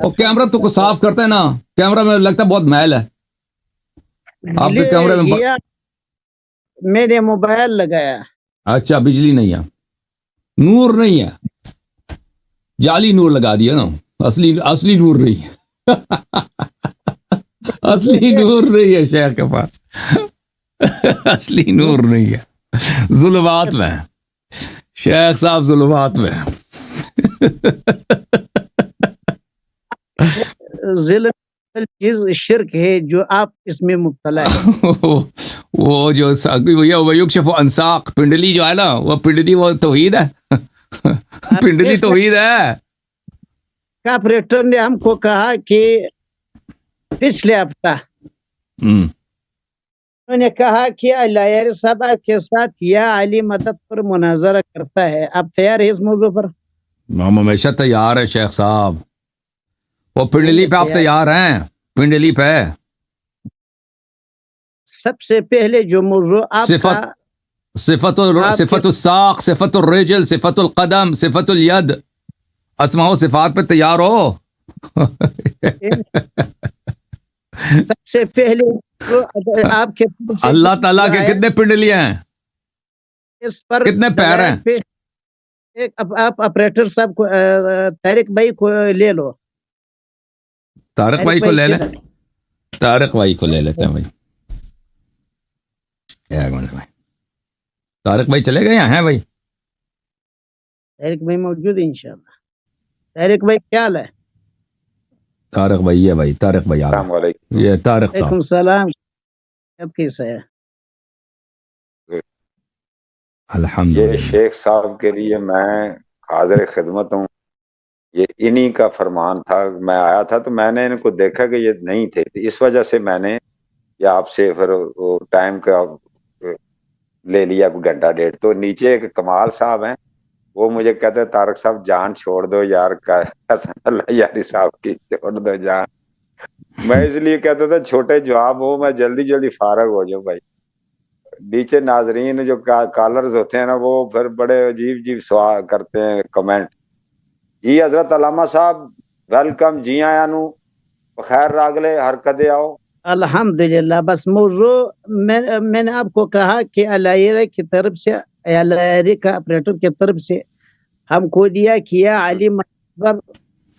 اور کیمرہ تو کو صاف کرتا ہے نا, کیمرہ میں لگتا ہے بہت میل ہے آپ کے کیمرے میں. میں نے موبائل لگایا. اچھا بجلی نہیں ہے, نور نہیں ہے, جعلی نور لگا دیا نا, اصلی نور نہیں ہے. اصلی نور نہیں ہے شہر کے پاس, اصلی نور نہیں ہے, ظلمات میں شیخ صاحب, ظلمات میں. ظلم چیز شرک ہے جو آپ اس میں مبتلا ہے. وہ جو ویکشف انساق پنڈلی جو ہے نا, وہ پنڈلی وہ توحید ہے, پنڈلی توحید ہے. آپریٹر نے ہم کو کہا کہ پچھلے ہفتہ انہوں نے کہا کہ لائر صاحب آپ کے ساتھ یا علی مدد پر مناظرہ کرتا ہے, آپ تیار ہیں اس موضوع پر؟ ہم ہمیشہ تیار ہے شیخ صاحب. وہ پنڈلی پہ آپ تیار ہیں؟ پنڈلی پہ سب سے پہلے جو موضوع آپ کا صفت الساق, صفت الرجل, صفت القدم, صفت الید, اسماء و صفات پہ تیار ہو. سب سے پہلے آپ کے اللہ تعالیٰ کے کتنے پنڈلی ہیں, اس پر کتنے پیر ہیں؟ آپ آپریٹر صاحب کو طارق بھائی کو لے لو. طارق بھائی کو لے لیں, طارق بھائی کو لے لیتے ہیں بھائی. ایک منٹ بھائی, طارق بھائی چلے گئے ہیں بھائی؟ طارق بھائی موجود ہے انشاءاللہ. طارق بھائی کیا حال ہے؟ طارق بھائی ہے بھائی, طارق بھائی آ رہے, یہ طارق صاحب. وعلیکم السلام, اب کیسا ہے؟ الحمدللہ. یہ شیخ صاحب کے لیے میں حاضر خدمت ہوں. یہ انہی کا فرمان تھا. میں آیا تھا تو میں نے ان کو دیکھا کہ یہ نہیں تھے, اس وجہ سے میں نے یا آپ سے پھر وہ ٹائم کا لے لیا, کوئی گھنٹہ ڈیڑھ. تو نیچے ایک کمال صاحب ہیں, وہ مجھے کہتے ہیں طارق صاحب جان چھوڑ دو یار, حسن اللہ یاری صاحب کی چھوڑ دو جان. میں اس لیے کہتا تھا چھوٹے جواب ہو, میں جلدی جلدی فارغ ہو جاؤں بھائی. نیچے ناظرین جو کالرز ہوتے ہیں نا, وہ پھر بڑے عجیب عجیب سوال کرتے ہیں, کمنٹ. جی حضرت علامہ صاحب ویلکم, جی آیا نو بخیر راگلے ہر کدے آؤ. الحمدللہ. بس موضوع میں نے آپ کو کہا کہ علائرہ کی طرف سے, علائرہ کا آپریٹر کی طرف سے ہم کو دیا کیا علی پر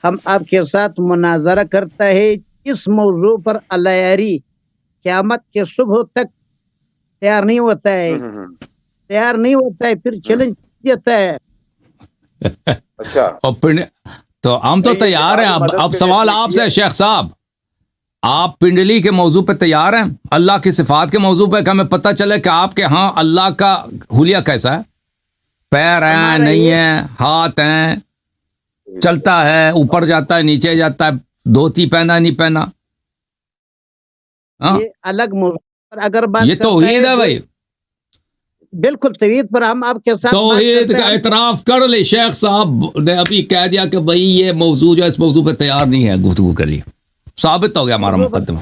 ہم آپ کے ساتھ مناظرہ کرتا ہے. اس موضوع پر علائری قیامت کے صبح تک تیار نہیں ہوتا ہے, تیار نہیں ہوتا ہے, پھر چیلنج دیتا ہے. اچھا تو ہم تو تیار ہیں. اب سوال آپ سے شیخ صاحب, آپ پنڈلی کے موضوع پہ تیار ہیں؟ اللہ کی صفات کے موضوع پہ, کہ ہمیں پتہ چلے کہ آپ کے ہاں اللہ کا حلیہ کیسا ہے, پیر ہیں نہیں ہیں, ہاتھ ہیں, چلتا ہے, اوپر جاتا ہے, نیچے جاتا ہے, دھوتی پہنا نہیں پہنا. یہ الگ موضوع پر اگر بات یہ توحید ہے بھائی. بالکل توحید پر ہم آپ کے ساتھ توحید کا اعتراف کر لے. شیخ صاحب نے ابھی کہہ دیا کہ بھائی یہ موضوع جو اس موضوع پہ تیار نہیں ہے گفتگو کے لیے, ثابت ہو گیا ہمارا مقدمہ.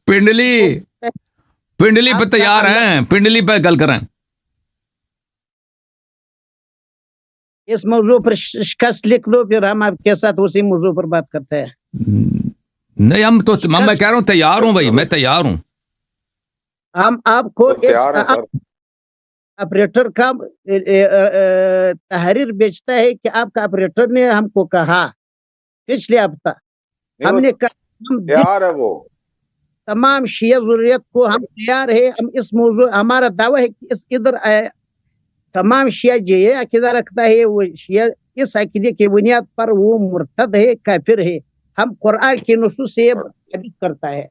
پنڈلی پہ تیار ہیں, پنڈلی پہ گل کریں. اس موضوع پر شکست لکھ دو, پھر ہم آپ کے ساتھ اسی موضوع پر بات کرتے ہیں. نہیں ہم تو میں کہہ رہا ہوں تیار ہوں بھائی, میں تیار ہوں. ہم آپ کو آپریٹر کا تحریر بیچتا ہے کہ آپ کا آپریٹر نے ہم کو کہا پچھلے ہفتہ, ہم نے کہا تیار ہے وہ تمام شیعہ ضروریت کو ہم تیار ہے. ہم اس موضوع, ہمارا دعویٰ ہے کہ اس ادھر تمام شیعہ جو یہ عقیدہ رکھتا ہے, وہ شیعہ اس عقیدے کی بنیاد پر وہ مرتد ہے, کافر ہے. ہم قرآن کی نصوص سے ثابت کرتا ہے.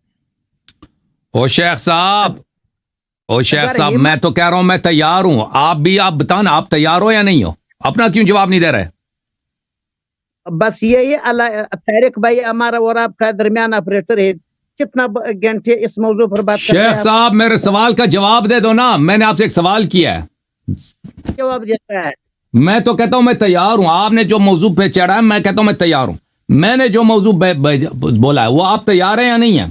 او شیخ صاحب میں تو کہہ رہا ہوں میں تیار ہوں. آپ بھی آپ بتاؤ نا, آپ تیار ہو یا نہیں ہو؟ اپنا کیوں جواب نہیں دے رہے؟ بس یہ طارق بھائی ہمارا اور آپ کا درمیان آپریٹر ہے, کتنا گھنٹے اس موضوع پر بات کرتے ہیں. شیخ صاحب میرے سوال کا جواب دے دو نا, میں نے آپ سے ایک سوال کیا ہے, جواب دیتا ہے. میں تو کہتا ہوں میں تیار ہوں. آپ نے جو موضوع پہ چڑھا ہے میں کہتا ہوں میں تیار ہوں. میں نے جو موضوع بولا ہے وہ آپ تیار ہیں یا نہیں ہیں؟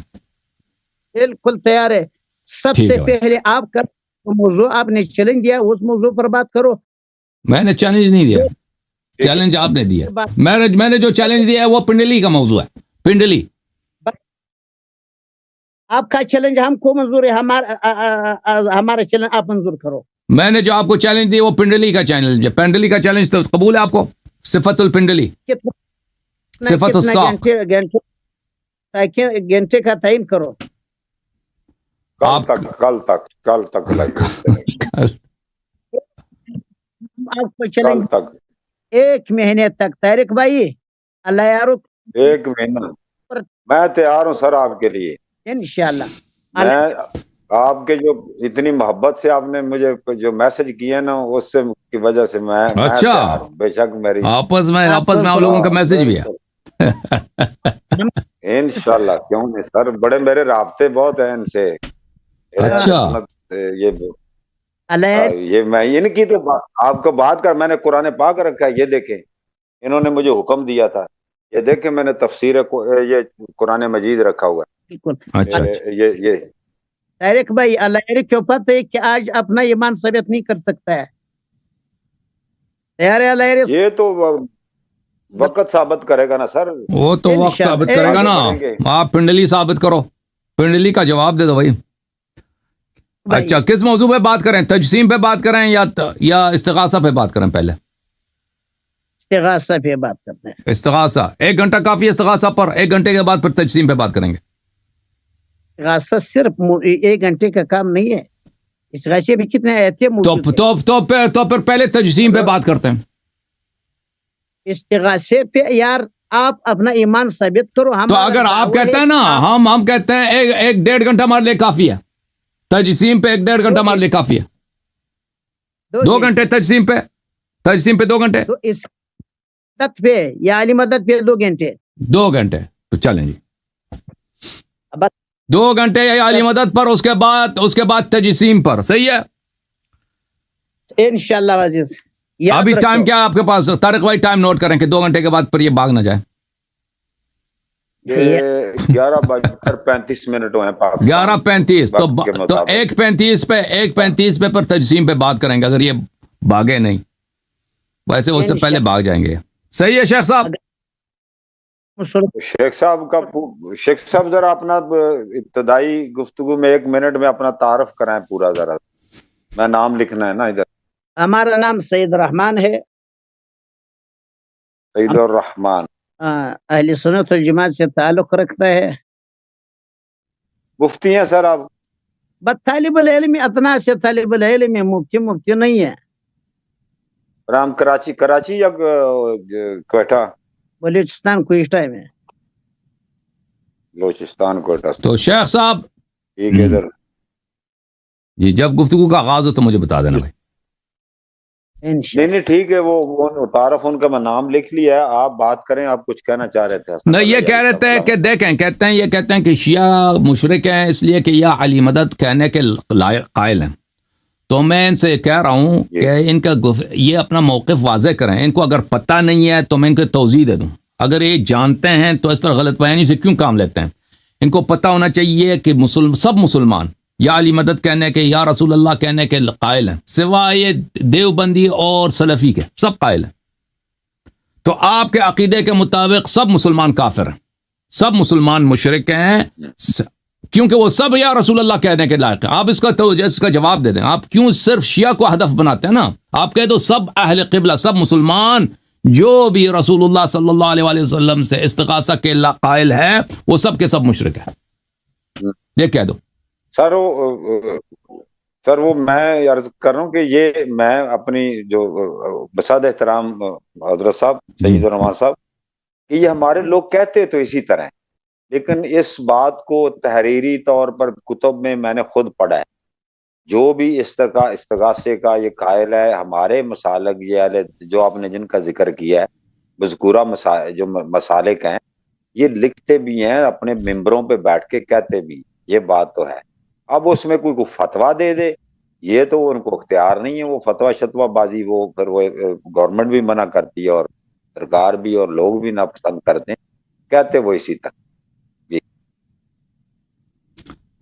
بالکل تیار ہے. سب سے پہلے آپ کا موضوع آپ نے چیلنج دیا, اس موضوع پر بات کرو. میں نے چیلنج نہیں دیا. چیلنج آپ نے دیا. میں نے جو چیلنج دیا ہے وہ پنڈلی کا موضوع ہے. پنڈلی آپ کا چیلنج ہم کو منظور ہے, ہمارا چیلنج آپ منظور کرو. میں نے جو آپ کو چیلنج دیا وہ پنڈلی کا چیلنج ہے. پنڈلی کا چیلنج تو قبول ہے آپ کو؟ صفت الپنڈلی, صفت الساق, گھنٹے کا تعین کرو. کل تک آپ کو چیلنج ایک مہینے تک. طارق بھائی اللہ یارو, 1 مہینہ میں تیار ہوں سر آپ کے لیے انشاءاللہ. میں آپ کے جو اتنی محبت سے آپ نے مجھے جو میسج کیا نا, اس سے کی وجہ سے میں اچھا, بے شک میری آپس میں آپ لوگوں کا میسج بھی ہے انشاءاللہ. کیوں نہیں سر, بڑے میرے رابطے بہت ہیں ان سے. اچھا, یہ میں ان کی تو آپ کو بات کر, میں نے قرآن پاک رکھا ہے, یہ دیکھیں انہوں نے مجھے حکم دیا تھا, یہ دیکھیں میں نے تفسیر یہ قرآن مجید رکھا ہوا ہے. اچھا یہ طارق بھائی اللہ کیوں پتہ ہے کہ آج اپنا ایمان ثابت نہیں کر سکتا ہے. یہ تو وقت ثابت کرے گا نا سر, وہ تو وقت ثابت کرے گا نا. آپ پنڈلی ثابت کرو, پنڈلی کا جواب دے دو بھائی. اچھا, کس موضوع پہ بات کریں؟ تجسیم پہ بات کریں یا استغاثہ پہ بات کریں؟ پہلے استغاثہ پہ بات کرتے ہیں. استغاثہ 1 گھنٹہ کافی ہے استغاثہ پر, 1 گھنٹے کے بعد پھر تجسیم پہ بات کریں گے. استغاثہ صرف 1 گھنٹے کا کام نہیں ہے. استغاثے بھی کتنے آیتیں موجود ہیں. تو پھر پہلے تجسیم پہ بات کرتے ہیں. استغاثے پہ یار آپ اپنا ایمان ثابت کرو. تو اگر آپ کہتے ہیں نا, ہم کہتے ہیں 1-1.5 گھنٹہ ہمارے لیے کافی ہے, تجسیم پہ 1-1.5 گھنٹہ ہمارے لیے کافی ہے. 2 گھنٹے تجسیم پہ 2 گھنٹے. تو اس مدد پہ یا علی مدد پہ 2 گھنٹے. 2 گھنٹے تو چلیں جی, 2 گھنٹے یا علی مدد پر, اس کے بعد تجسیم پر. صحیح ہے انشاءاللہ عزیز. ابھی ٹائم کیا ہے آپ کے پاس طارق بھائی؟ ٹائم نوٹ کریں کہ 2 گھنٹے کے بعد پر یہ بھاگ نہ جائے. 11:35 ہوئے ہیں. 11:35 تو 1:35 پہ پر تجسیم پہ بات کریں گے, اگر یہ بھاگے نہیں. ویسے اس سے پہلے بھاگ جائیں گے. صحیح ہے شیخ صاحب. شیخ صاحب ذرا اپنا ابتدائی گفتگو میں 1 منٹ میں اپنا تعارف کرائیں پورا ذرا. میں نام لکھنا ہے نا ادھر. ہمارا نام سید الرحمان ہے. سید الرحمان اہل سنت والجماعت سے تعلق رکھتا ہے. مفتی ہیں سر آپ؟ بس طالب العلم, اتنا سے طالب العلم ہے, مفتی نہیں ہے. رام کراچی یا کوئٹہ؟ بلوچستان کوئٹہ میں. بلوچستان کوئٹہ. تو شیخ صاحب ٹھیک ہے ادھر جی, جب گفتگو کا آغاز ہو تو مجھے بتا دینا بھائی. نہیں ٹھیک ہے, وہ تعارف ان کا میں نام لکھ لیا ہے. آپ بات کریں, آپ کچھ کہنا چاہ رہے تھے. نہیں, یہ کہہ رہے تھے کہ دیکھیں, کہتے ہیں کہ شیعہ مشرک ہیں اس لیے کہ یا علی مدد کہنے کے قائل ہیں. تو میں ان سے کہہ رہا ہوں کہ ان کا یہ اپنا موقف واضح کریں. ان کو اگر پتہ نہیں ہے تو میں ان کو توضیح دے دوں. اگر یہ جانتے ہیں تو اس طرح غلط بیانی سے کیوں کام لیتے ہیں؟ ان کو پتہ ہونا چاہیے کہ سب مسلمان یا علی مدد کہنے کے, یا رسول اللہ کہنے کے قائل ہیں, سوائے یہ دیوبندی اور سلفی کے, سب قائل ہیں. تو آپ کے عقیدے کے مطابق سب مسلمان کافر ہیں, سب مسلمان مشرک ہیں, کیونکہ وہ سب یا رسول اللہ کہنے کے لائق ہیں. آپ اس کا جواب دے دیں. آپ کیوں صرف شیعہ کو ہدف بناتے ہیں نا؟ آپ کہہ دو سب اہل قبلہ, سب مسلمان جو بھی رسول اللہ صلی اللہ علیہ وآلہ وسلم سے استغاثہ کے قائل ہے وہ سب کے سب مشرک ہیں. یہ کہہ دو. سر وہ میں عرض کر رہا ہوں کہ یہ میں اپنی جو بساد احترام حضرت صاحب سید الرحمان صاحب, کہ یہ ہمارے لوگ کہتے تو اسی طرح, لیکن اس بات کو تحریری طور پر کتب میں نے خود پڑھا ہے. جو بھی استغاثے کا یہ قائل ہے, ہمارے مسالک یہ جو آپ نے جن کا ذکر کیا ہے مذکورہ جو مسالک ہیں, یہ لکھتے بھی ہیں اپنے ممبروں پہ بیٹھ کے, کہتے بھی. یہ بات تو ہے. اب اس میں کوئی فتویٰ دے دے, یہ تو ان کو اختیار نہیں ہے. وہ فتویٰ شتویٰ بازی وہ پھر وہ گورنمنٹ بھی منع کرتی ہے اور سرکار بھی اور لوگ بھی ناپسند کرتے ہیں, کہتے وہ اسی طرح.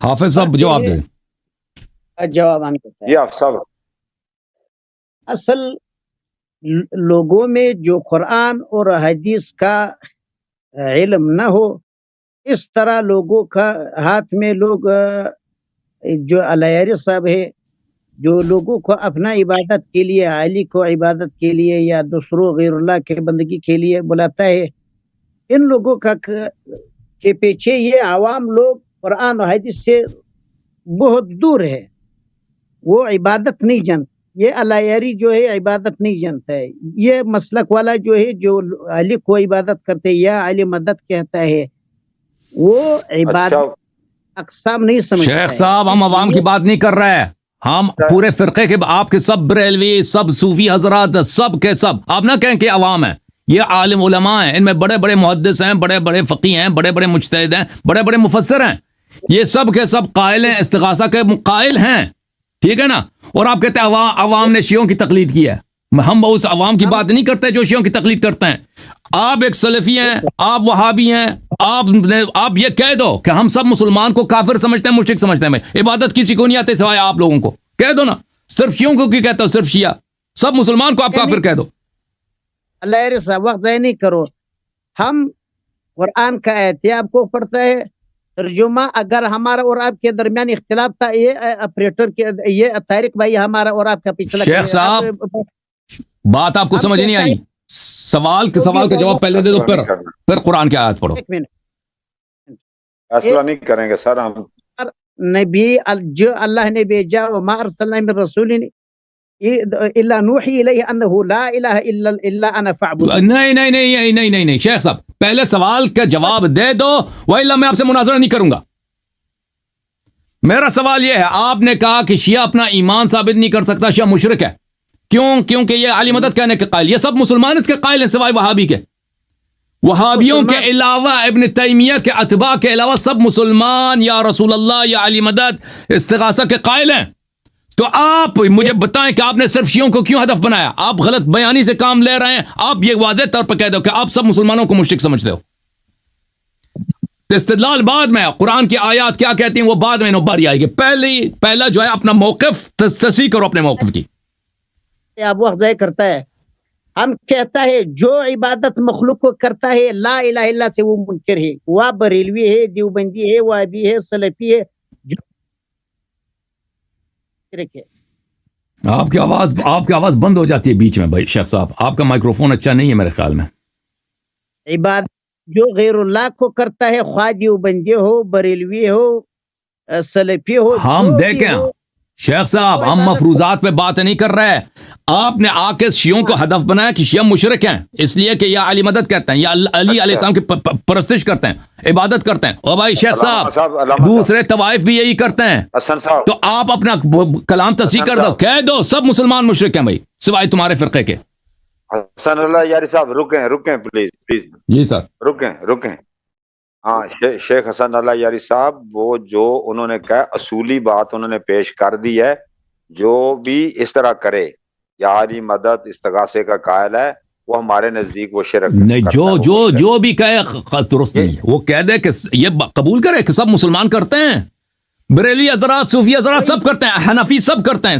حافظ صاحب جواب دیں. جواب یہ آپ صاحب اصل لوگوں میں جو قرآن اور حدیث کا علم نہ ہو، اس طرح لوگوں کا ہاتھ میں لوگ جو علیاری صاحب ہے، جو لوگوں کو اپنا عبادت کے لیے، علی کو عبادت کے لیے یا دوسروں غیر اللہ کے بندگی کے لیے بلاتا ہے، ان لوگوں کا کے پیچھے یہ عوام لوگ قرآن و حدیث سے بہت دور ہے، وہ عبادت نہیں جانتا، یہ علیاری جو ہے عبادت نہیں جانتا ہے، یہ مسلک والا جو ہے جو علی کو عبادت کرتے یا علی مدد کہتا ہے، وہ عبادت اقسام نہیں سمجھتا ہے۔ شیخ صاحب ہم عوام کی بات نہیں کر رہے ہیں، ہم پورے فرقے کے، آپ کے سب بریلوی، سب صوفی حضرات، سب کے سب، آپ نہ کہیں کہ عوام ہیں، یہ عالم علماء ہیں، ان میں بڑے بڑے محدث ہیں، بڑے بڑے فقی ہیں، بڑے بڑے مجتہد ہیں، بڑے بڑے مفسر ہیں، یہ سب کے سب قائل ہیں، استغاثہ کے قائل ہیں، ٹھیک ہے نا؟ اور آپ کہتے ہیں عوام نے شیعوں کی تقلید کی ہے، ہم اس عوام کی بات نہیں کرتے جو شیعوں کی تقلید کرتے ہیں۔ آپ ایک سلفی ہیں، آپ وہابی ہیں، آپ یہ کہہ دو کہ ہم سب مسلمان کو کافر سمجھتے ہیں، مشرک سمجھتے ہیں، عبادت کسی کو نہیں آتے سوائے آپ لوگوں کو، کہہ دو نا، صرف شیعوں کو کیوں کہتے ہو؟ صرف شیعہ، سب مسلمان کو آپ کافر کہہ دو۔ اللہ صاحب وقت ضائع نہیں کرو، ہم قرآن کا آیت آپ کو پڑھتا ہے ترجمہ، اگر ہمارا اور آپ کے درمیان اختلاف تھا، یہ آپریٹر کے، یہ طارق بھائی ہمارا اور آپ کا پچھلا، شیخ صاحب بات آپ کو سمجھ نہیں آئی، سوال کا جواب پہلے دے دو، پھر قرآن کی آیت پڑھو۔ ایک منٹ، فیصلہ نہیں کریں گے سر ہم۔ نبی جو اللہ نے بھیجا، وما ارسلنا من رسول الا نوحی الیہ انہ لا الہ الا انا فاعبدون۔ نہیں شیخ صاحب، پہلے سوال کا جواب دے دو، وإلا میں آپ سے مناظرہ نہیں کروں گا۔ میرا سوال یہ ہے، آپ نے کہا کہ شیعہ اپنا ایمان ثابت نہیں کر سکتا، شیعہ مشرک ہے، کیوں؟ کیونکہ یہ علی مدد کہنے کے قائل، یہ سب مسلمان اس کے قائل ہیں سوائے وہابی کے، وہابیوں کے علاوہ، ابن تیمیہ کے اتباع کے علاوہ سب مسلمان یا رسول اللہ یا علی مدد استغاثہ کے قائل ہیں۔ تو آپ مجھے بتائیں کہ آپ نے صرف شیعوں کو کیوں ہدف بنایا؟ آپ غلط بیانی سے کام لے رہے ہیں، آپ یہ واضح طور پر کہہ دو کہ آپ سب مسلمانوں کو مشرک سمجھتے ہو۔ استدلال بعد میں، قرآن کی آیات کیا کہتی ہیں وہ بعد میں نوباری آئے گی، پہلا جو ہے اپنا موقف تصحیح کرو اپنے موقف کی۔ اب وقت ضائع کرتا ہے، ہم کہتا ہے جو عبادت مخلوق کو کرتا ہے لا الہ الا سے وہ منکر ہے، وہ بریلوی ہے، دیوبندی ہے، وہابی ہے، سلفی ہے، جو شرک ہے۔ آپ کی آواز بند ہو جاتی ہے بیچ میں بھائی شیخ صاحب، آپ کا مائکروفون اچھا نہیں ہے میرے خیال میں۔ عبادت جو غیر اللہ کو کرتا ہے، خواہ دیوبندی ہو، بریلوی ہو، سلفی ہو، ہم دیکھیں شیخ صاحب، ہم مفروضات پہ بات نہیں کر رہے، آپ نے آ کے شیعوں کو ہدف بنایا کہ شیعہ مشرک ہیں، اس لیے کہ یا علی مدد کہتے ہیں یا علی علیہ السلام کی پرستش کرتے ہیں، عبادت کرتے ہیں۔ اور بھائی شیخ صاحب دوسرے طوائف بھی یہی کرتے ہیں، تو آپ اپنا کلام تصحیح کر دو، کہہ دو سب مسلمان مشرک ہیں بھائی سوائے تمہارے فرقے کے۔ حسن اللہ یاری صاحب رکیں پلیز جی سر رکیں۔ ہاں شیخ حسن اللہ یاری صاحب، وہ جو انہوں نے کہا اصولی بات انہوں نے پیش کر دی ہے، جو بھی اس طرح کرے یا علی مدد استغاثے کا قائل ہے، وہ ہمارے نزدیک وہ شرک نہیں، جو بھی کہے درست نہیں ہے، وہ کہہ دے کہ یہ قبول کرے کہ سب مسلمان کرتے ہیں، بریلی حضرات، صوفی حضرات سب کرتے ہیں، حنفی سب کرتے ہیں،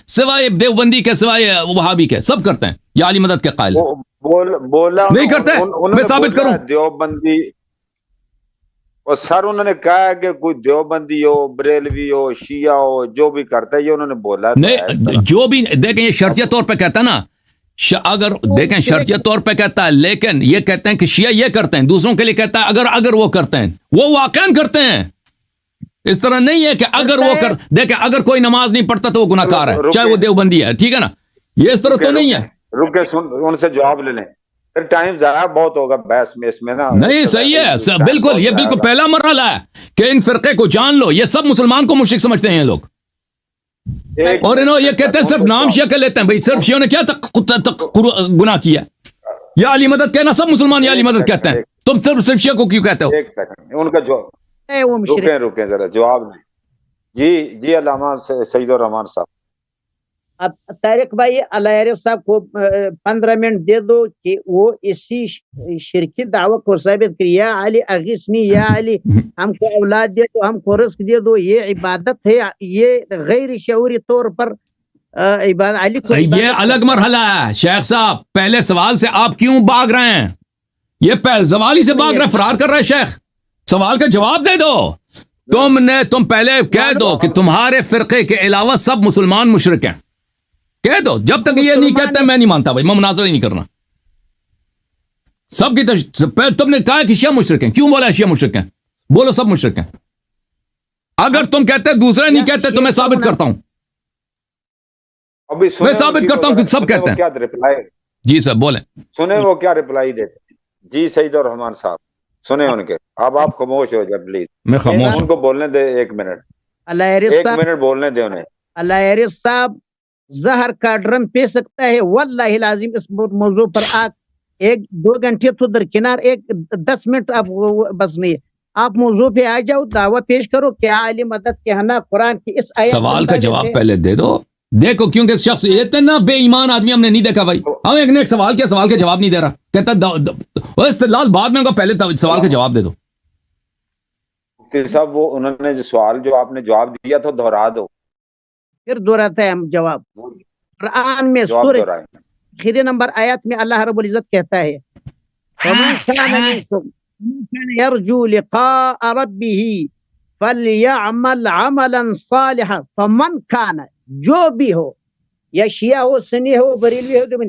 سوائے دیوبندی کے، سوائے وہابی کے، سب کرتے ہیں یا علی مدد کے قائل بولا نہیں کرتے، میں ثابت کروں؟ دیوبندی اور سر انہوں نے کہا کہ کوئی دیوبندی ہو، بریلوی ہو، شیعہ ہو، جو بھی کرتا ہے یہ انہوں نے بولا نہیں، جو بھی دیکھیں یہ شرطیہ طور پہ کہتا ہے نا، اگر دیکھیں شرطیہ طور پہ کہتا ہے، لیکن یہ کہتے ہیں کہ شیعہ یہ کرتے ہیں، دوسروں کے لیے کہتا ہے اگر وہ کرتے ہیں، وہ واقعاً کرتے ہیں، اس طرح نہیں ہے کہ اگر وہ دیکھیں اگر کوئی نماز نہیں پڑھتا تو وہ گناہ کار ہے، چاہے وہ دیوبندی ہے، ٹھیک ہے نا، یہ اس طرح تو نہیں ہے۔ رکے ان سے جواب لے لیں، پھر ٹائم ضائع بہت ہوگا بحث میں، اس میں نا نہیں صحیح ہے، بالکل یہ بالکل پہلا مرحلہ ہے کہ ان فرقے کو جان لو، یہ سب مسلمان کو مشرک سمجھتے ہیں یہ لوگ، اور انہوں یہ کہتے ہیں صرف نام شیعہ کر لیتے ہیں، بھائی صرف شیعوں نے کیا گناہ کیا؟ یا علی مدد کہنا، سب مسلمان یا علی مدد کہتے ہیں، تم صرف شیعہ کو کیوں کہتے ہو؟ ایک سیکنڈ ان کا جواب رکیں ذرا جواب نہیں۔ جی علامہ سعید الرحمان صاحب۔ اب طارق بھائی علیہ صاحب کو 15 منٹ دے دو کہ وہ اسی شرکی دعوت کو ثابت کر، یا علی اغیثنی، یا علی ہم کو اولاد دے دو، ہم کو رزق دے دو، یہ عبادت ہے، یہ غیر شعوری طور پر عبادت علی کو یہ الگ مرحلہ ہے شیخ صاحب. پہلے سوال سے آپ کیوں بھاگ رہے ہیں؟ یہ سوال ہی سے بھاگ رہے ہیں، فرار کر رہے ہیں شیخ. سوال کا جواب دے دو. تم پہلے کہہ دو کہ تمہارے فرقے کے علاوہ سب مسلمان مشرک ہیں. کہہ دو. جب تک یہ نہیں کہتے میں نہیں مانتا بھائی، میں مناظرہ ہی نہیں کرنا. سب کی تم نے کہا کہ شیعہ مشرک ہیں، کیوں بولا شیعہ مشرک ہیں؟ بولو سب مشرک ہیں. اگر تم کہتے دوسرے نہیں کہتے تو میں ثابت کرتا ہوں. میں ثابت کرتا ہوں کہ سب کہتے ہیں. جی سر بولیں. سنیں وہ کیا رپلائی دیتے ہیں. جی سعید الرحمان صاحب سنیں ان کے. اب آپ خاموش ہو جائے پلیز. میں خاموش ان کو بولنے دے 1 منٹ. ایک منٹ بولنے دے انہیں. اللہ صاحب زہر کا ڈرم پی سکتا ہے واللہ العظیم. اس موضوع پر آپ 1-2 گھنٹے تو درکنار 10 منٹ آپ بس نہیں ہے. آپ موضوع پہ آ جاؤ، دعویٰ پیش کرو کہ علی مدد کے ہنا قرآن کی اس آیت. سوال کا جواب پہلے دے دو. دیکھو کیونکہ شخص اتنا بے ایمان آدمی ہم نے نہیں دیکھا بھائی. ہم ایک نے ایک سوال کیا، سوال کا جواب نہیں دے رہا. کہتا استدلال بعد میں، پہلے سوال کا جواب دے دو. مفتی صاحب وہ انہوں نے جو سوال جو آپ نے جواب دیا تھا دہرا دو. پھر دہراتے ہیں ہم جواب. قرآن میں سورہ آخری نمبر آیات میں اللہ رب العزت کہتا ہے وَمَنْ كَانَ مِنْكُمْ يَرْجُو لِقَاءَ رَبِّهِ فَلْيَعْمَلْ عَمَلًا صَالِحًا. فَمَنْ كَانَ جو بھی ہو، یا شیعہ ہو، سنی ہو، بریلوی ہو،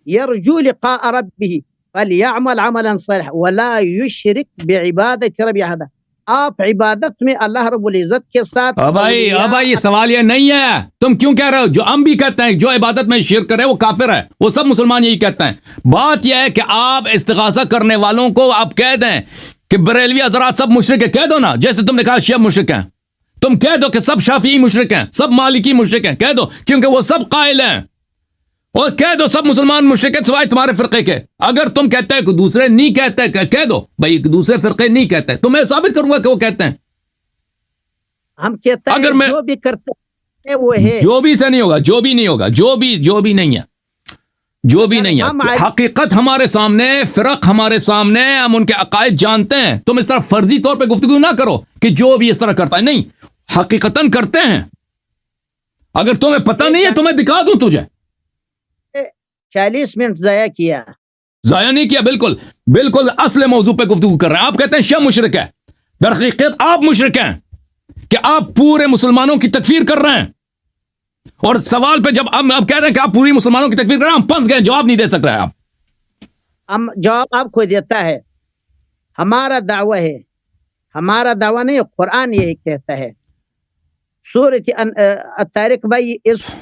یرجو لقاء ربہ فلیعمل عملا صالحا ولا یشرک بعبادت ربہ احدا. آپ عبادت میں اللہ رب العزت کے ساتھ. بھائی یہ سوال یہ نہیں ہے. تم کیوں کہہ رہے ہو؟ جو ہم بھی کہتے ہیں جو عبادت میں شرک کرے وہ کافر ہے. وہ سب مسلمان یہی کہتے ہیں. بات یہ ہے کہ آپ استغاثہ کرنے والوں کو آپ کہہ دیں کہ بریلوی حضرات سب مشرک ہیں. کہہ دو نا، جیسے تم نے کہا شیعہ مشرک ہیں. تم کہہ دو کہ سب شافعی مشرک ہیں، سب مالکی مشرک ہیں. کہہ دو کیونکہ وہ سب قائل ہیں. اور کہہ دو سب مسلمان مشرک ہیں سوائے تمہارے فرقے کے. اگر تم کہتے ہیں کہ دوسرے نہیں کہتے، کہہ دو بھائی دوسرے فرقے نہیں کہتے، تو میں ثابت کروں گا کہ وہ کہتے ہیں. ہم کہتے ہیں اگر میں جو بھی کرتے ہیں وہ ہے. جو بھی سے نہیں ہوگا، جو بھی نہیں ہوگا، جو بھی نہیں ہے، جو بھی نہیں ہے. حقیقت ہمارے سامنے، فرق ہمارے سامنے، ہم ان کے عقائد جانتے ہیں. تم اس طرح فرضی طور پہ گفتگو نہ کرو کہ جو بھی اس طرح کرتا ہے. نہیں، حقیقتاً کرتے ہیں. اگر تمہیں پتہ نہیں ہے تو میں دکھا دوں تجھے. 40 منٹ ضائع کیا. ضائع نہیں کیا. بالکل اصل موضوع پہ گفتگو کر رہے ہیں. آپ کہتے ہیں شیعہ مشرک ہے، در حقیقت آپ مشرک ہیں کہ آپ پورے مسلمانوں کی تکفیر کر رہے ہیں. اور سوال پہ جب آپ کہہ رہے ہیں کہ آپ پوری مسلمانوں کی تکفیر کر رہے ہیں، ہم پھنس گئے، جواب نہیں دے سک رہے. آپ ہم جواب آپ کو دیتا ہے. ہمارا دعویٰ ہے، ہمارا دعویٰ نہیں، قرآن یہی کہتا ہے. سورۃ طارق بھائی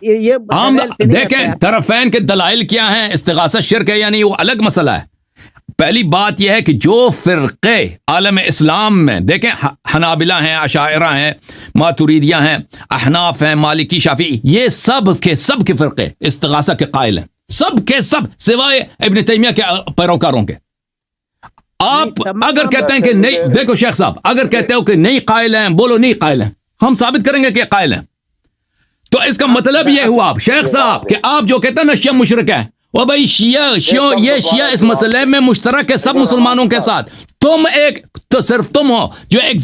یہ ہم دیکھیں طرفین کے دلائل کیا ہیں. استغاثہ شرک ہے یا نہیں وہ الگ مسئلہ ہے. پہلی بات یہ ہے کہ جو فرقے عالم اسلام میں دیکھیں، حنابلہ ہیں، اشاعرہ ہیں، ماتریدیہ ہیں، احناف ہیں، مالکی، شافعی، یہ سب کے فرقے استغاثہ کے قائل ہیں. سب کے سب سوائے ابن تیمیہ کے پیروکاروں کے. آپ اگر کہتے ہیں کہ نہیں، دیکھو شیخ صاحب اگر کہتے ہو کہ نہیں قائل ہیں، بولو نہیں قائل ہیں، ہم ثابت کریں گے کہ قائل ہیں. تو اس کا مطلب یہ ہوا شیخ صاحب کہ آپ جو کہتے ہیں نا شیعہ مشرک ہے، وہ بھائی شیعہ اس مسئلے میں مشترک ہے سب مسلمانوں کے ساتھ. تم تو صرف تم ہو جو ایک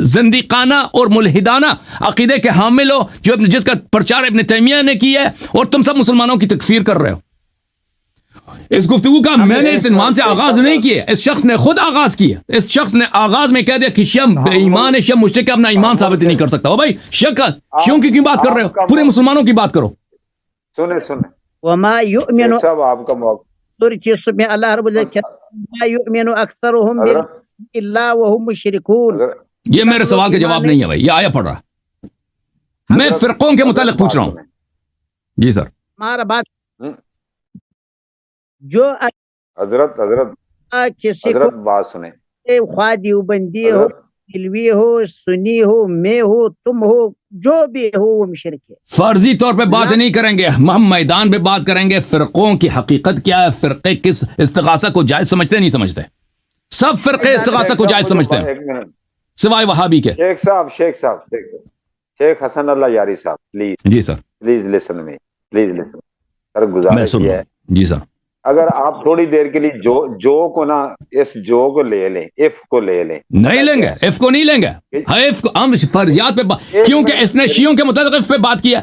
زندیقانہ اور ملحدانہ عقیدے کے حامل ہو، جس کا پرچار ابن تیمیہ نے کیا ہے، اور تم سب مسلمانوں کی تکفیر کر رہے ہو. اس گفتگو کا میں نے اس عنوان سے آغاز نہیں کیا، اس شخص نے خود آغاز کیا. اس شخص نے آغاز میں کہہ دیا کہ شیعہ بے ایمان ہے، شیعہ مشرک ہے، اپنا ایمان ثابت نہیں کر سکتا. بھائی شیعوں کی بات کر رہے ہو؟ پورے مسلمانوں کی بات کرو. سنیں وما یؤمن صاحب آپ کا موقع میں اللہ رب العزت ما یؤمن اکثرهم الا وهم مشرکون. یہ میرے سوال کا جواب نہیں ہے بھائی، یہ آیا پڑھ رہا. میں فرقوں کے متعلق پوچھ رہا ہوں. جی سر ہمارا بات جو حضرت بات سنیں. خواہ دیوبندی ہو، علوی ہو، سنی ہو، میں ہو، تم ہو، جو بھی ہو وہ مشرک ہے. فرضی طور پہ بات نہیں کریں گے، ہم میدان پہ بات کریں گے. فرقوں کی حقیقت کیا ہے، فرقے کس استغاثہ کو جائز سمجھتے نہیں سمجھتے. سب فرقے استغاثہ کو جائز سمجھتے ہیں سوائے وہابی کے. شیخ حسن اللہ یاری صاحب پلیز. جی sir please listen me, please listen. Sir گزارش ہے. جی سر اگر آپ تھوڑی دیر کے لیے جو کو نا اس جو کو لے لیں، اف کو لے لیں. نہیں لیں گے، اف کو نہیں لیں گے. اف کو ہم فرضیات پہ کیونکہ اس نے شیعوں کے متعلق اف پہ بات کیا.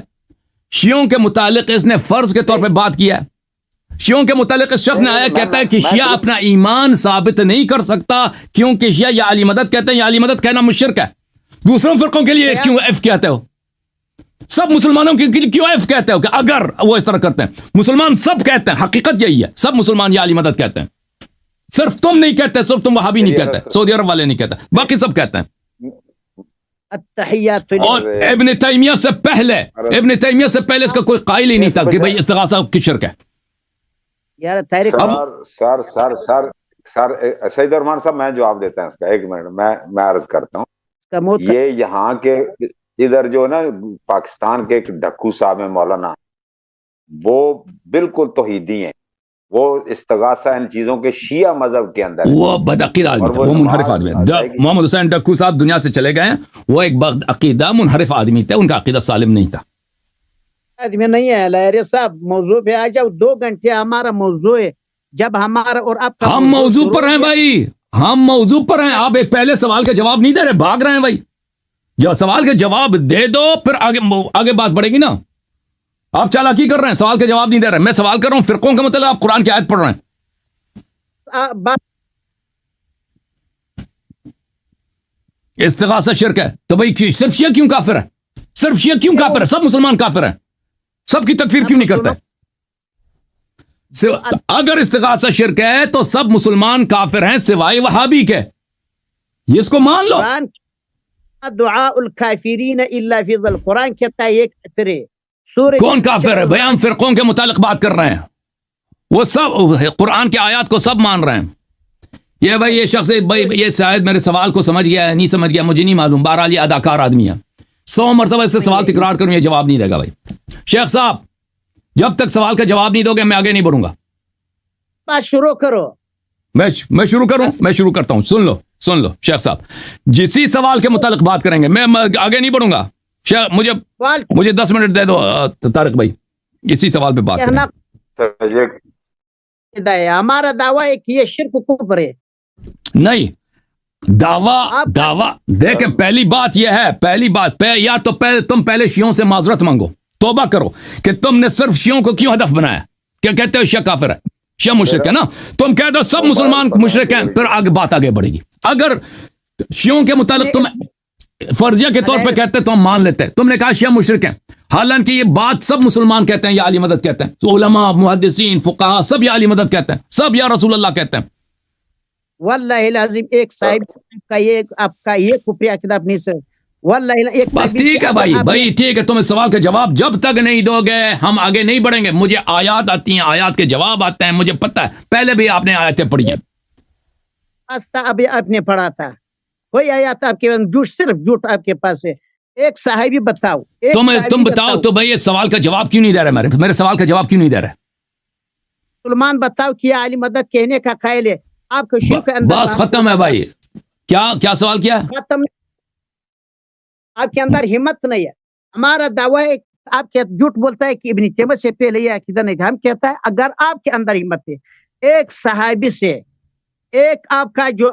شیعوں کے متعلق اس نے فرض کے طور پہ بات کیا ہے. شیعوں کے متعلق اس شخص نے آیا کہتا ہے کہ شیعہ اپنا ایمان ثابت نہیں کر سکتا کیونکہ شیعہ یا علی مدد کہتے ہیں یا علی مدد کہنا مشرک ہے. دوسروں فرقوں کے لیے کیوں ایف کہتے ہو؟ سب مسلمانوں کے لیے کیوں ایف کہتے ہو کہ اگر وہ اس طرح کرتے ہیں؟ مسلمان سب کہتے ہیں, حقیقت یہی ہے, سب مسلمان یا علی مدد کہتے ہیں. صرف تم نہیں کہتے, صرف تم وہابی نہیں کہتے, سعودی عرب والے نہیں کہتے, باقی سب کہتے ہیں. اور ابن تیمیہ سے پہلے اس کا کوئی قائل ہی نہیں تھا کہ بھئی استغاثہ کی شرک ہے. سر سید ارمان صاحب میں جواب دیتا ہوں اس کا, ایک منٹ میں عرض کرتا ہوں. یہ یہاں کے ادھر جو نا پاکستان کے ایک ڈھکو صاحب ہیں مولانا, وہ بالکل توحیدی ہیں, وہ استغاثہ ان چیزوں کے شیعہ مذہب کے اندر, وہ بدعقیدہ آدمی تھا, وہ منحرف آدمی ہے. محمد حسین ڈکو صاحب دنیا سے چلے گئے ہیں, وہ ایک بدعقیدہ منحرف آدمی تھے, ان کا عقیدہ سالم نہیں تھا. آدمی نہیں ہے لہری صاحب, موضوع پہ آ جاؤ. 2 گھنٹے ہمارا موضوع ہے, جب ہمارا اور آپ کا ہم موضوع پر ہیں بھائی, ہم موضوع پر ہیں. آپ ایک پہلے سوال کا جواب نہیں دے رہے, بھاگ رہے ہیں بھائی. جو سوال کا جواب دے دو پھر آگے بات بڑھے گی نا. آپ چالاکی کر رہے ہیں, سوال کا جواب نہیں دے رہے. میں سوال کر رہا ہوں فرقوں کا مطلب, آپ قرآن کی آیت پڑھ رہے ہیں. استغاثہ شرک ہے تو بھائی صرف شیعہ کیوں کافر ہے؟ صرف شیعہ کیوں کافر ہے؟ سب مسلمان کافر ہیں, سب کی تکفیر کیوں نہیں کرتا ہے؟ اگر استغاثہ شرک ہے تو سب مسلمان کافر ہیں سوائے وہابی کے, یہ اس کو مان لو. دعاء الکافرین الا فی ظل, قرآن کہتا ہے یہ کافر ہے. کون کافر ہے بھائی؟ ہم فرقوں کے متعلق بات کر رہے ہیں, وہ سب قرآن کی آیات کو سب مان رہے ہیں. یہ بھائی یہ شخص بھائی یہ شاید میرے سوال کو سمجھ گیا ہے, نہیں سمجھ گیا مجھے نہیں معلوم. بہرحال یہ اداکار آدمی ہے, 100 مرتبہ اس سے سوال تکرار کروں, یہ جواب نہیں دے گا. بھائی شیخ صاحب جب تک سوال کا جواب نہیں دو گے میں آگے نہیں بڑھوں گا. بات شروع کرو. میں شروع کروں, میں شروع کرتا ہوں. سن لو شیخ صاحب, جسی سوال کے متعلق بات کریں گے, میں آگے نہیں بڑھوں گا. مجھے 10 منٹ دے دو طارق بھائی, اسی سوال پہ بات کریں. ہمارا دعویٰ ہے کہ یہ شرک کفر ہے. نہیں, دعویٰ دیکھیں, پہلی بات یہ ہے, یا تو تم پہلے شیعوں سے معذرت مانگو, توبہ کرو کہ تم نے صرف شیعوں کو کیوں ہدف بنایا. کیا کہتے ہو شیعہ کافر ہے, شیعہ مشرک ہے نا, تم کہہ دو سب مسلمان مشرک ہیں, پھر بات آگے بڑھے گی. اگر شیعوں کے متعلق تم فرضیہ کے طور پہ کہتے تو ہم مان لیتے. تم نے کہا شیعہ مشرک ہیں, حالانکہ یہ بات سب مسلمان کہتے ہیں یا علی مدد کہتے ہیں, تو علماء محدثین فقہاء سب یا علی مدد کہتے ہیں, سب یا رسول اللہ کہتے ہیں. واللہ العظیم ایک صاحب کا یہ آپ کا یہ کفری عقیدہ اپنی سے, واللہ ایک بس ٹھیک ہے بھائی ٹھیک ہے, تم اس سوال کا جواب جب تک نہیں دو گے ہم آگے نہیں بڑھیں گے. مجھے آیات آتی ہیں, آیات کے جواب آتے ہیں, مجھے پتہ ہے, پہلے بھی آپ نے آیتیں پڑھی ہیں. ابھی آپ نے پڑھا تھا, کوئی آیات آپ کے جھوٹ, صرف جھوٹ آپ کے پاس ہے. ایک صحابی بتاؤ, تم بتاؤ تو بھائی اس سوال کا جواب کیوں نہیں دے رہے, میرے سوال کا جواب کیوں نہیں دے رہے؟ مسلمان بتاؤ کہ علی مدد کہنے کا قائل ہے. آپ کو شرک کے اندر بس ختم ہے بھائی. کیا سوال کیا؟ ختم. آپ کے اندر ہمت نہیں ہے. ہمارا دعویٰ ہے آپ کے جھوٹ بولتا ہے کہ ابن تیمیہ سے پہلے یہ عقیدہ نہیں تھا. ہم کہتا ہے اگر آپ کے اندر ہمت ہے, ایک صحابی سے, ایک آپ کا جو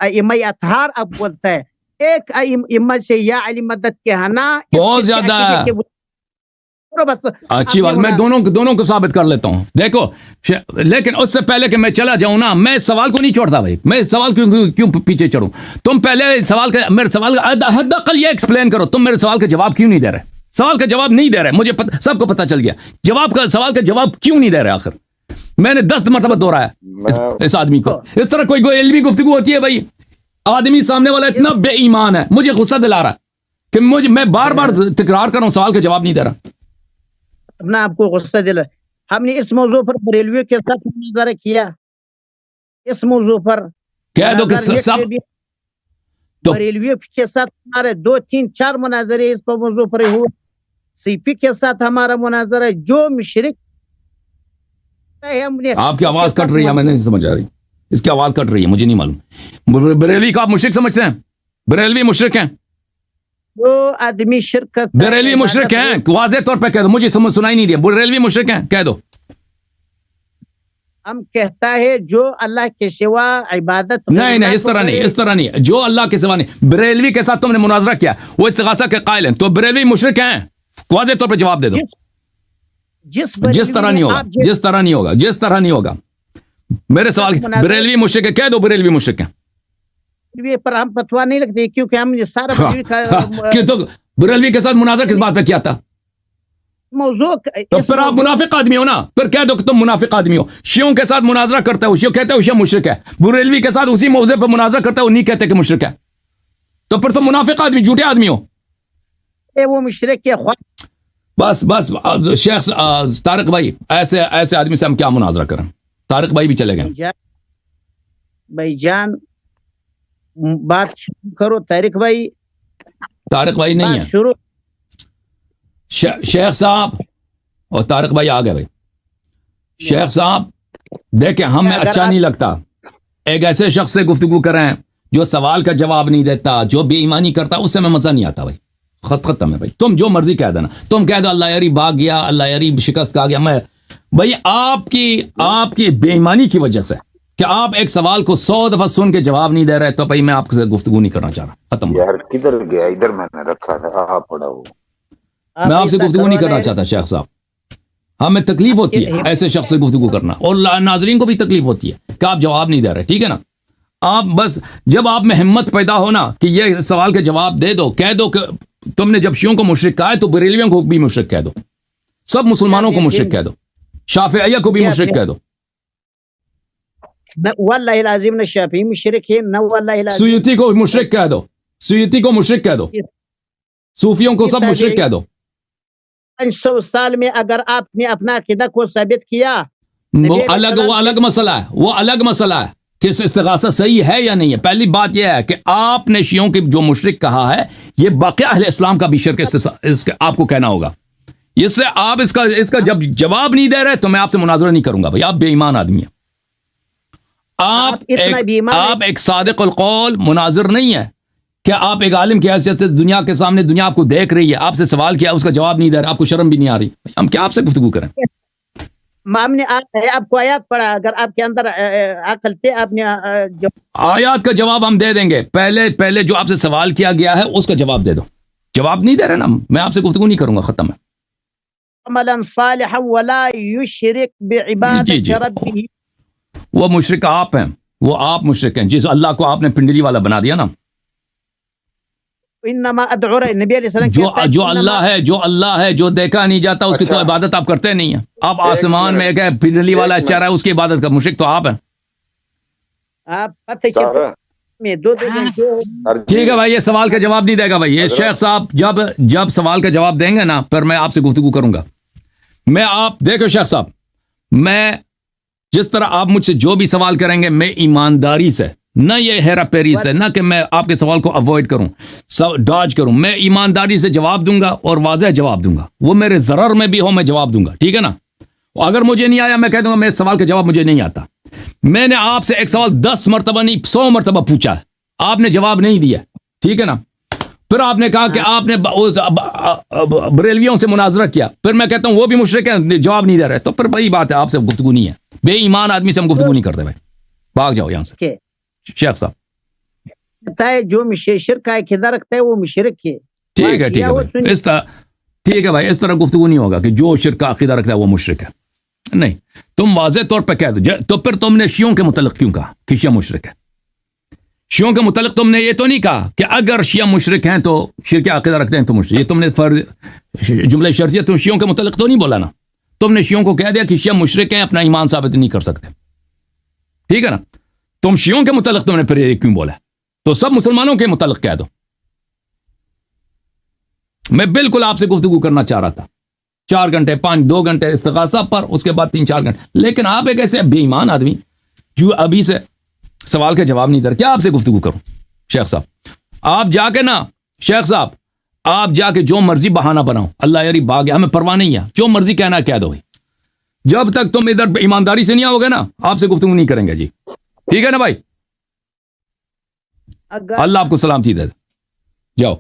ائمہ اطہار آپ بولتا ہے, ایک ائمہ سے یا علی مدد کہنا بہت زیادہ ہے. اچھی بات, میں دونوں کو ثابت کر لیتا ہوں. دیکھو لیکن اس سے پہلے کہ میں چلا جاؤں نا, میں سوال کو نہیں چھوڑتا بھائی. میں سوال کیوں پیچھے چڑھوں؟ تم پہلے میرے سوال کا حد اقل یہ ایکسپلین کرو, تم میرے سوال کا جواب کیوں نہیں دے رہے؟ سوال کا جواب نہیں دے رہے, مجھے سب کو پتہ چل گیا. سوال کا جواب کیوں نہیں دے رہے؟ آخر میں نے 10 مرتبہ دوہرایا اس آدمی کو. اس طرح کوئی علمی گفتگو ہوتی ہے بھائی؟ آدمی سامنے والا اتنا بے ایمان ہے, مجھے غصہ دلا رہا کہ میں بار تکرار کر رہا ہوں, سوال کا جواب نہیں دے رہا. اپنا آپ کو غصہ دلا. ہم نے اس موضوع پر بریلویوں کے ساتھ مناظرہ کیا, اس موضوع پر کہہ دو کہ سب بریلویوں کے ساتھ ہمارے 2 3 4 مناظرے اس پر موضوع پر ہوئے. سی پی کے ساتھ ہمارا مناظرہ, جو مشرک ہے. آپ کی آواز کٹ رہی ہے, میں نہیں سمجھ آ رہی, اس کی آواز کٹ رہی ہے, مجھے نہیں معلوم. بریلوی کو آپ مشرک سمجھتے ہیں؟ بریلوی مشرک ہیں؟ جو آدمی شرکت بریلوی مشرک ہیں, واضح طور پہ کہہ دو, مجھے سنائی نہیں دیا. بریلوی مشرک ہیں, کہہ دو. ہم کہتا ہے جو اللہ کے سوا عبادت نہیں اس طرح نہیں, جو اللہ کے سوا نہیں. بریلوی کے ساتھ تم نے مناظرہ کیا, وہ استغاثہ کے قائل ہیں, تو بریلوی مشرک ہیں. واضح طور پہ جواب دے دو. جس طرح نہیں ہوگا, جس طرح نہیں ہوگا, جس طرح نہیں ہوگا. میرے سوال, بریلوی مشرک ہے, کہہ دو بریلوی مشرک ہے. پر ہم فتوا نہیں لگتے کیونکہ ہم نے سارا کہ تو بریلوی کے ساتھ مناظرہ کس بات پہ کیا تھا؟ موضوع. تو پھر آپ منافق آدمی ہو نا, پھر کہہ دو کہ تم منافق آدمی ہو. شیعوں کے ساتھ مناظرہ کرتا ہے, شیعہ کہتے ہیں شیعہ مشرک ہے. بریلوی کے ساتھ اسی موضوع پہ مناظرہ کرتا ہے, وہ نہیں کہتے کہ مشرک ہے. تو پھر تم منافق آدمی, جھوٹے آدمی ہو. وہ مشرک ہے. بس بس شیخ طارق بھائی, ایسے آدمی سے ہم کیا مناظرہ کریں؟ طارق بھائی بھی چلے گئے. بھائی جان بات شروع کرو. طارق بھائی نہیں ہے. شروع. شیخ صاحب اور طارق بھائی آ گئے. بھائی شیخ صاحب دیکھیں, ہمیں اچھا نہیں لگتا ایک ایسے شخص سے گفتگو کریں جو سوال کا جواب نہیں دیتا, جو بے ایمانی کرتا, اس سے ہمیں مزہ نہیں آتا. بھائی ختم ہے. بھائی تم جو مرضی کہہ دینا, تم کہہ دو اللہ یاری بھاگ گیا, اللہ یاری شکست کھا گیا. میں بھائی آپ کی بے ایمانی کی وجہ سے کہ آپ ایک سوال کو 100 دفعہ سن کے جواب نہیں دے رہے, تو بھائی میں آپ سے گفتگو نہیں کرنا چاہ رہا. ختم. یار کدھر گیا؟ ادھر میں نے رکھا تھا, آپ پڑا ہو. میں آپ سے گفتگو نہیں کرنا چاہتا شیخ صاحب. ہمیں تکلیف ہوتی ہے ایسے شخص سے گفتگو کرنا, اور ناظرین کو بھی تکلیف ہوتی ہے کہ آپ جواب نہیں دے رہے. ٹھیک ہے نا. آپ بس جب آپ میں ہمت پیدا ہونا کہ یہ سوال کا جواب دے دو, کہہ دو کہ تم نے جب شیعوں کو مشرک کہا ہے تو بریلویوں کو بھی مشرک کہہ دو, سب مسلمانوں کو مشرک کہہ دو, شافعیہ کو بھی مشرک کہہ دو. واللہ العظیم نہ شافعی مشرک ہے, نہ واللہ العظیم. سیوطی کو مشرک کہہ دو, سیوطی کو مشرک کہہ دو, صوفیوں کو سب مشرک کہہ دو. 500 سال میں اگر آپ نے اپنا عقیدہ کو ثابت کیا, وہ الگ مسئلہ ہے. وہ الگ مسئلہ ہے کہ استغاثہ صحیح ہے یا نہیں ہے. پہلی بات یہ ہے کہ آپ نے شیعوں کی جو مشرک کہا ہے, یہ باقی اہل اسلام کا بھی شرک آپ کو کہنا ہوگا. اس سے آپ اس کا جب جواب نہیں دے رہے تو میں آپ سے مناظرہ نہیں کروں گا. بھائی آپ بے ایمان آدمی ہیں. آپ ایک صادق القول مناظر نہیں ہے کہ آپ ایک عالم کی حیثیت سے دنیا کے سامنے, دنیا آپ کو دیکھ رہی ہے, آپ سے سوال کیا, اس کا جواب نہیں دے رہا, آپ کو شرم بھی نہیں آ رہی. ہم کیا آپ سے گفتگو کریں؟ ہم نے آپ کو آیات پڑھا, اگر آپ کے اندر عقل تھے آپ نے آیات کا جواب ہم دے دیں گے. پہلے جو آپ سے سوال کیا گیا ہے اس کا جواب دے دو. جواب نہیں دے رہے نا, میں آپ سے گفتگو نہیں کروں گا. ختم ہے. عملا صالحا ولا یشرک بعبادت ربہ. وہ مشرک آپ ہیں, وہ آپ مشرک ہیں جس اللہ کو آپ نے پنڈلی والا بنا دیا نا. انما ادعو, نبی علیہ السلام جو اللہ ہے, جو دیکھا نہیں جاتا, اس کی تو عبادت آپ کرتے نہیں ہیں. آپ آسمان میں ایک پنڈلی والا چہ رہا ہے, اس کی عبادت کا مشرک تو آپ ہیں. ٹھیک ہے بھائی, یہ سوال کا جواب نہیں دے گا. بھائی یہ شیخ صاحب جب سوال کا جواب دیں گے نا, پھر میں آپ سے گفتگو کروں گا. میں آپ دیکھو شیخ صاحب, میں جس طرح آپ مجھ سے جو بھی سوال کریں گے, میں ایمانداری سے, نہ یہ ہیرا پیری سے, نہ کہ میں آپ کے سوال کو اوائڈ کروں, ڈاج کروں, میں ایمانداری سے جواب دوں گا اور واضح جواب دوں گا. وہ میرے ضرر میں بھی ہو میں جواب دوں گا. ٹھیک ہے نا. اگر مجھے نہیں آیا میں کہہ دوں گا میرے سوال کا جواب مجھے نہیں آتا. میں نے آپ سے ایک سوال 10 مرتبہ نہیں 100 مرتبہ پوچھا ہے, آپ نے جواب نہیں دیا. ٹھیک ہے نا. پھر آپ نے کہا کہ آپ نے بریلویوں سے مناظرہ کیا, پھر میں کہتا ہوں وہ بھی مشرک ہے, جواب نہیں دے رہے, تو پھر وہی بات ہے, آپ سے گفتگو نہیں ہے. بے ایمان آدمی سے ہم گفتگو نہیں کرتے. بھائی بھاگ جاؤ یہاں سے. شیخ صاحب جو شرک کا عقیدہ رکھتا ہے وہ مشرک ہے. ٹھیک ہے بھائی, اس طرح ٹھیک ہے بھائی, اس طرح گفتگو نہیں ہوگا کہ جو شرک کا عقیدہ رکھتا ہے وہ مشرک ہے. نہیں, تم واضح طور پہ کہہ دو. تو پھر تم نے شیعوں کے متعلق کیوں کہا کہ شیعہ مشرک ہے؟ شیعوں کے متعلق تم نے یہ تو نہیں کہا کہ اگر شیعہ مشرک ہیں تو شرک عقیدہ رکھتے ہیں تو مشرک. یہ تم نے جملہ شرطیہ تو شیعوں کے متعلق تو نہیں بولا نا. تم نے شیعوں کو کہہ دیا کہ شیعہ مشرک ہیں, اپنا ایمان ثابت نہیں کر سکتے. ٹھیک ہے نا. تم شیعوں کے متعلق تم نے پھر یہ کیوں بولا؟ تو سب مسلمانوں کے متعلق کہہ دو. میں بالکل آپ سے گفتگو کرنا چاہ رہا تھا, 4 گھنٹے 2 گھنٹے استغاثہ پر, اس کے بعد 3-4 گھنٹے. لیکن آپ ایک ایسے بے ایمان آدمی جو ابھی سے سوال کا جواب نہیں دے رہا, کیا آپ سے گفتگو کروں؟ شیخ صاحب آپ جا کے نا, شیخ صاحب آپ جا کے جو مرضی بہانہ بناؤ, اللہ یاری بھاگ گیا, ہمیں پرواہ نہیں ہے, جو مرضی کہنا کہہ دو. جب تک تم ادھر ایمانداری سے نہیں آؤ گے نا, آپ سے گفتگو نہیں کریں گے. جی ٹھیک ہے نا بھائی, اللہ آپ کو سلامتی دے. جاؤ.